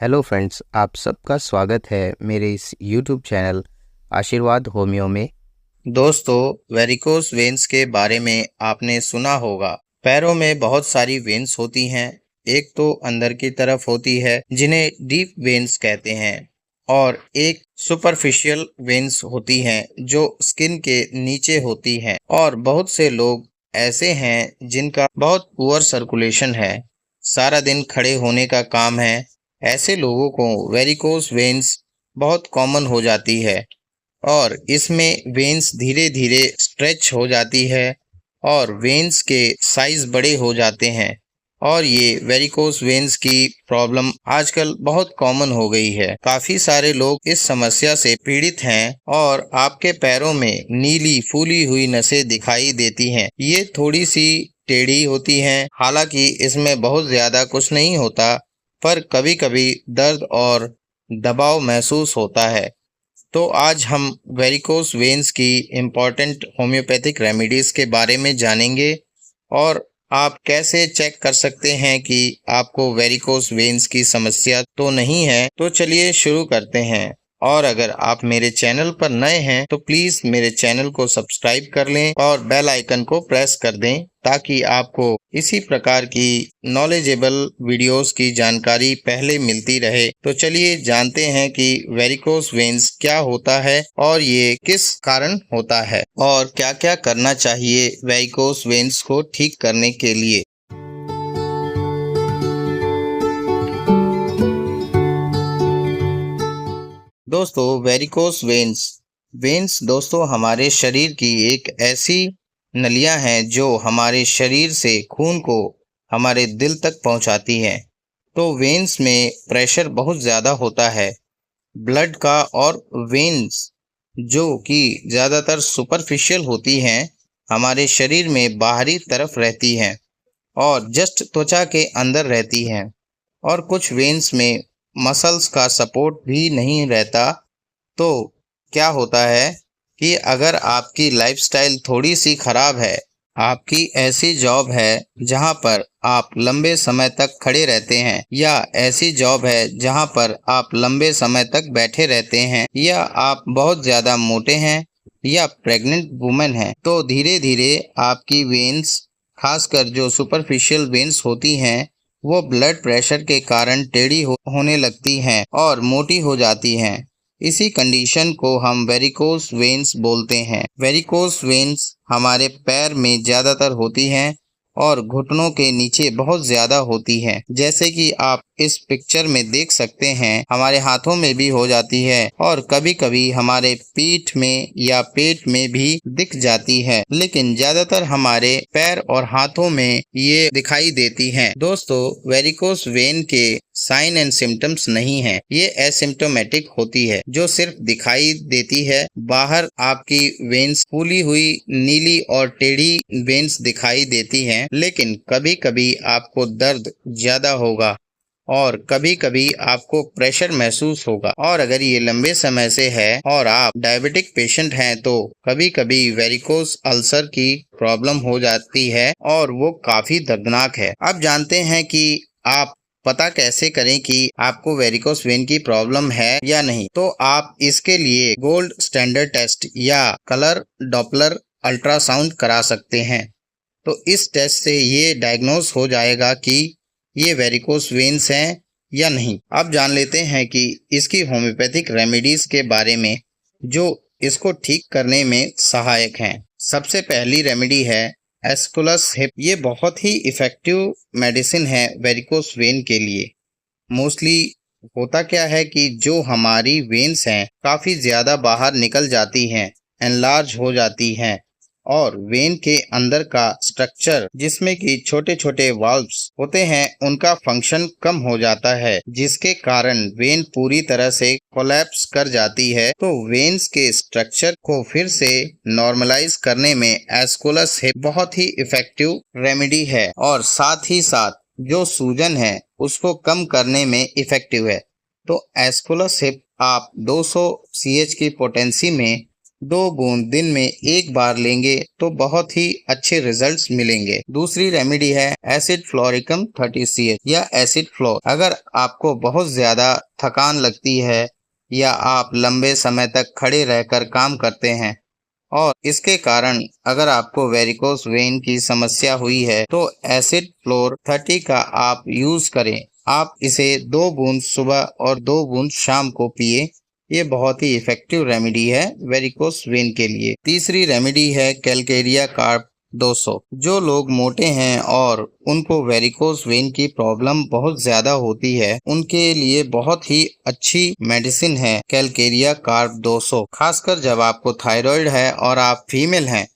Hello friends, आप सबका स्वागत है मेरे इस यूट्यूब चैनल आशीर्वाद होमियो में। दोस्तों, वेरिकोस वेन्स के बारे में आपने सुना होगा। पैरों में बहुत सारी वेन्स होती हैं। एक तो अंदर की तरफ होती है जिन्हें डीप वेन्स कहते हैं, और एक सुपरफिशियल वेन्स होती हैं जो स्किन के नीचे होती हैं। और बहुत से लोग ऐसे हैं जिनका बहुत पुअर सर्कुलेशन है, सारा दिन खड़े होने का काम है। ऐसे लोगों को वेरिकोस वेन्स बहुत कॉमन हो जाती है, और इसमें वेन्स धीरे धीरे स्ट्रेच हो जाती है और वेन्स के साइज बड़े हो जाते हैं। और ये वेरिकोस वेन्स की प्रॉब्लम आजकल बहुत कॉमन हो गई है। काफी सारे लोग इस समस्या से पीड़ित हैं और आपके पैरों में नीली फूली हुई नसें दिखाई देती हैं। ये थोड़ी सी टेढ़ी होती हैं, हालांकि इसमें बहुत ज्यादा कुछ नहीं होता, पर कभी कभी दर्द और दबाव महसूस होता है। तो आज हम वेरिकोस वेन्स की इम्पॉर्टेंट होम्योपैथिक रेमेडीज के बारे में जानेंगे, और आप कैसे चेक कर सकते हैं कि आपको वेरिकोस वेन्स की समस्या तो नहीं है। तो चलिए शुरू करते हैं। और अगर आप मेरे चैनल पर नए हैं तो प्लीज मेरे चैनल को सब्सक्राइब कर लें और बेल आइकन को प्रेस कर दें, ताकि आपको इसी प्रकार की नॉलेजेबल वीडियोस की जानकारी पहले मिलती रहे। तो चलिए जानते हैं कि वेरिकोस वेन्स क्या होता है और ये किस कारण होता है, और क्या क्या करना चाहिए वेरिकोस वेन्स को ठीक करने के लिए। दोस्तों, वेरिकोस वेन्स दोस्तों हमारे शरीर की एक ऐसी नलियां हैं जो हमारे शरीर से खून को हमारे दिल तक पहुंचाती हैं। तो वेन्स में प्रेशर बहुत ज़्यादा होता है ब्लड का, और वेन्स जो कि ज़्यादातर सुपरफिशियल होती हैं, हमारे शरीर में बाहरी तरफ रहती हैं और जस्ट त्वचा के अंदर रहती हैं। और कुछ वेन्स में मसल्स का सपोर्ट भी नहीं रहता। तो क्या होता है कि अगर आपकी लाइफस्टाइल थोड़ी सी खराब है, आपकी ऐसी जॉब है जहां पर आप लंबे समय तक खड़े रहते हैं, या ऐसी जॉब है जहां पर आप लंबे समय तक बैठे रहते हैं, या आप बहुत ज़्यादा मोटे हैं, या प्रेग्नेंट वुमेन हैं, तो धीरे धीरे आपकी वेन्स, खासकर जो सुपरफिशियल वेन्स होती हैं, वो ब्लड प्रेशर के कारण टेढ़ी होने लगती हैं और मोटी हो जाती हैं। इसी कंडीशन को हम वेरिकोस वेन्स बोलते हैं। वेरिकोस वेन्स हमारे पैर में ज़्यादातर होती हैं और घुटनों के नीचे बहुत ज़्यादा होती हैं। जैसे कि आप इस पिक्चर में देख सकते हैं, हमारे हाथों में भी हो जाती है और कभी कभी हमारे पीठ में या पेट में भी दिख जाती है, लेकिन ज़्यादातर हमारे पैर और हाथों में ये दिखाई देती हैं। दोस्तों, वेरिकोस वेन के साइन एंड सिम्टम्स नहीं है, ये एसिम्टोमेटिक होती है, जो सिर्फ दिखाई देती है। बाहर आपकी वेन्स फूली हुई नीली और टेढ़ी वेन्स दिखाई देती हैं, लेकिन कभी कभी आपको दर्द ज्यादा होगा और कभी कभी आपको प्रेशर महसूस होगा। और अगर ये लंबे समय से है और आप डायबिटिक पेशेंट हैं, तो कभी कभी वेरिकोस अल्सर की प्रॉब्लम हो जाती है और वो काफी दर्दनाक है। अब जानते हैं कि आप पता कैसे करें कि आपको वेरिकोस वेन की प्रॉब्लम है या नहीं। तो आप इसके लिए गोल्ड स्टैंडर्ड टेस्ट या कलर डॉपलर अल्ट्रासाउंड करा सकते हैं। तो इस टेस्ट से ये डायग्नोस हो जाएगा कि ये वेरिकोस वेन्स हैं या नहीं। अब जान लेते हैं कि इसकी होम्योपैथिक रेमेडीज के बारे में जो इसको ठीक करने में सहायक हैं। सबसे पहली रेमेडी है एस्कुलस हिप। ये बहुत ही इफेक्टिव मेडिसिन है वेरिकोस वेन के लिए। मोस्टली होता क्या है कि जो हमारी वेन्स हैं काफ़ी ज़्यादा बाहर निकल जाती हैं, एनलार्ज हो जाती हैं, और वेन के अंदर का स्ट्रक्चर जिसमें कि छोटे छोटे वाल्व्स होते हैं, उनका फंक्शन कम हो जाता है, जिसके कारण वेन पूरी तरह से कोलैप्स कर जाती है। तो वेन्स के स्ट्रक्चर को फिर से नॉर्मलाइज करने में एस्कुलस हिप बहुत ही इफेक्टिव रेमेडी है, और साथ ही साथ जो सूजन है उसको कम करने में इफेक्टिव है। तो एस्कुलस हिप आप 200 CH की पोटेंसी में 2 बूंद दिन में एक बार लेंगे तो बहुत ही अच्छे रिजल्ट्स मिलेंगे। दूसरी रेमेडी है एसिड फ्लोरिकम 30 CH या एसिड फ्लोर। अगर आपको बहुत ज्यादा थकान लगती है या आप लंबे समय तक खड़े रहकर काम करते हैं और इसके कारण अगर आपको वेरिकोस वेन की समस्या हुई है तो एसिड फ्लोर 30 का आप यूज करें। आप इसे 2 बूंद सुबह और 2 बूंद शाम को पिए। ये बहुत ही इफेक्टिव रेमेडी है वेरिकोस वेन के लिए। तीसरी रेमेडी है कैलकेरिया कार्ब 200। जो लोग मोटे हैं और उनको वेरिकोस वेन की प्रॉब्लम बहुत ज्यादा होती है उनके लिए बहुत ही अच्छी मेडिसिन है कैलकेरिया कार्ब 200। खासकर जब आपको थायराइड है और आप फीमेल हैं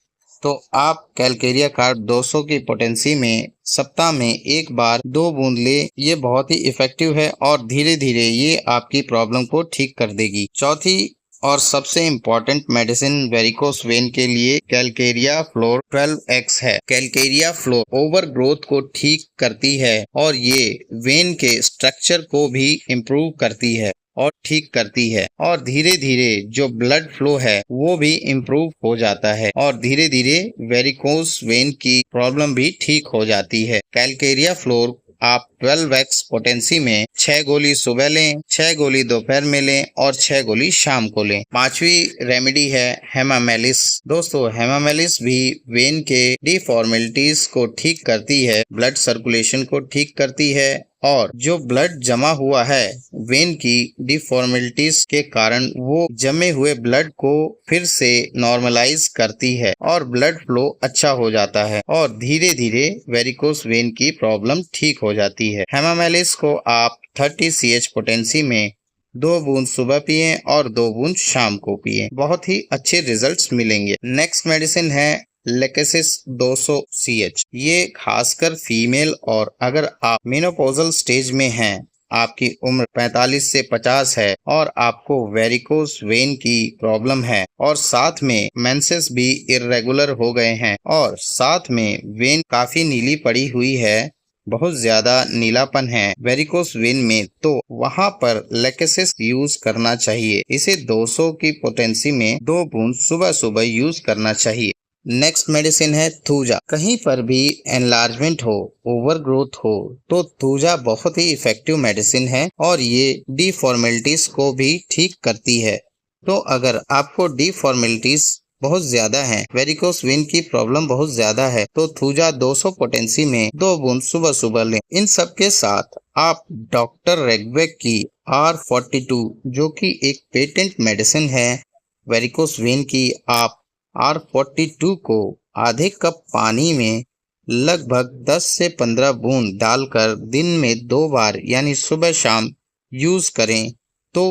तो आप कैलकेरिया कार्ब 200 की पोटेंसी में सप्ताह में एक बार 2 बूंद ले। ये बहुत ही इफेक्टिव है और धीरे धीरे ये आपकी प्रॉब्लम को ठीक कर देगी। चौथी और सबसे इम्पोर्टेंट मेडिसिन वेरिकोस वेन के लिए कैलकेरिया फ्लोर 12X है। कैलकेरिया फ्लोर ओवर ग्रोथ को ठीक करती है और ये वेन के स्ट्रक्चर को भी इम्प्रूव करती है और ठीक करती है और धीरे धीरे जो ब्लड फ्लो है वो भी इम्प्रूव हो जाता है और धीरे धीरे वेरिकोस वेन की प्रॉब्लम भी ठीक हो जाती है। कैलकेरिया फ्लोर आप 12X पोटेंसी में 6 गोली सुबह लें, 6 गोली दोपहर में लें और 6 गोली शाम को लें। पांचवी रेमेडी है हेमामेलिस। दोस्तों हेमामेलिस भी वेन के डिफॉर्मेलिटीज को ठीक करती है, ब्लड सर्कुलेशन को ठीक करती है और जो ब्लड जमा हुआ है वेन की डिफॉर्मेलिटीज के कारण वो जमे हुए ब्लड को फिर से नॉर्मलाइज करती है और ब्लड फ्लो अच्छा हो जाता है और धीरे धीरे वेरिकोस वेन की प्रॉब्लम ठीक हो जाती है। हेमामेलिस को आप 30 CH पोटेंसी में 2 बूंद सुबह पिए और 2 बूंद शाम को पिए। बहुत ही अच्छे रिजल्ट्स मिलेंगे। नेक्स्ट मेडिसिन है लेकेसिस 200 CH। ये खासकर फीमेल और अगर आप मेनोपॉजल स्टेज में हैं, आपकी उम्र 45 से 50 है और आपको वेरिकोस वेन की प्रॉब्लम है और साथ में मेंसेस भी इर्रेगुलर हो गए हैं और साथ में वेन काफी नीली पड़ी हुई है, बहुत ज्यादा नीलापन है वेरिकोस वेन में, तो वहां पर लेकेसिस यूज करना चाहिए। इसे 200 की पोटेंसी में 2 बूंद सुबह सुबह यूज करना चाहिए। नेक्स्ट मेडिसिन है थूजा। कहीं पर भी एनलार्जमेंट हो, ओवर ग्रोथ हो तो थूजा बहुत ही इफेक्टिव मेडिसिन है और ये डिफॉर्मेलिटीज को भी ठीक करती है। तो अगर आपको डिफॉर्मेलिटीज बहुत ज्यादा है, वेरिकोस वेन की प्रॉब्लम बहुत ज्यादा है तो थूजा 200 पोटेंसी में 2 बूंद सुबह सुबह लें। इन सब के साथ आप डॉक्टर रेगबेक की R42 जो कि एक पेटेंट मेडिसिन है वेरिकोस वेन की, आप R42 को आधे कप पानी में लगभग 10 से 15 बूंद डालकर दिन में 2 बार यानी सुबह शाम यूज करें तो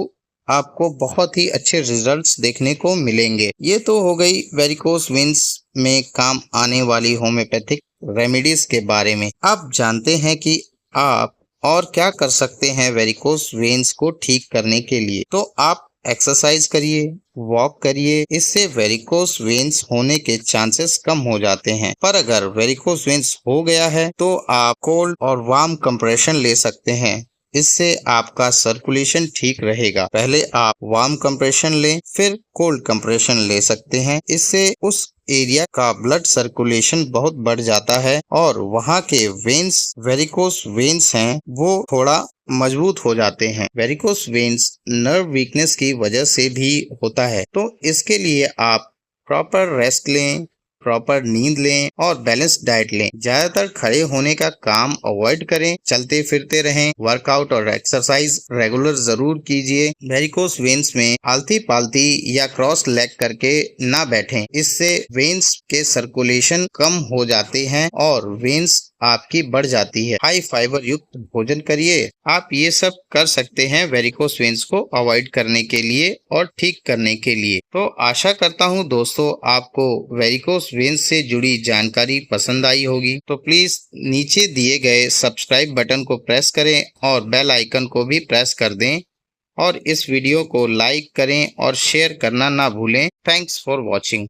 आपको बहुत ही अच्छे रिजल्ट्स देखने को मिलेंगे। ये तो हो गई वेरिकोस वेन्स में काम आने वाली होम्योपैथिक रेमेडीज के बारे में। आप जानते हैं कि आप और क्या कर सकते हैं वेरिकोस वेन्स को ठीक करने के लिए। तो आप एक्सरसाइज करिए, वॉक करिए, इससे वेरिकोस वेन्स होने के चांसेस कम हो जाते हैं। पर अगर वेरिकोस वेन्स हो गया है तो आप कोल्ड और वार्म कंप्रेशन ले सकते हैं, इससे आपका सर्कुलेशन ठीक रहेगा। पहले आप वार्म कंप्रेशन लें, फिर कोल्ड कंप्रेशन ले सकते हैं। इससे उस एरिया का ब्लड सर्कुलेशन बहुत बढ़ जाता है और वहाँ के वेन्स, वेरिकोस वेन्स हैं, वो थोड़ा मजबूत हो जाते हैं। वेरिकोस वेन्स नर्व वीकनेस की वजह से भी होता है, तो इसके लिए आप प्रॉपर रेस्ट लें, प्रॉपर नींद लें और बैलेंस्ड डाइट लें। ज्यादातर खड़े होने का काम अवॉइड करें, चलते फिरते रहें, वर्कआउट और एक्सरसाइज रेगुलर जरूर कीजिए। वेरिकोस वेन्स में आलती पालती या क्रॉस लेग करके ना बैठें, इससे वेन्स के सर्कुलेशन कम हो जाते हैं और वेन्स आपकी बढ़ जाती है। हाई फाइबर युक्त भोजन करिए। आप ये सब कर सकते हैं वेरिकोस वेन्स को अवॉइड करने के लिए और ठीक करने के लिए। तो आशा करता हूँ दोस्तों आपको वेरिकोस वेन्स से जुड़ी जानकारी पसंद आई होगी। तो प्लीज नीचे दिए गए सब्सक्राइब बटन को प्रेस करें और बेल आइकन को भी प्रेस कर दें और इस वीडियो को लाइक करें और शेयर करना ना भूलें। Thanks for watching.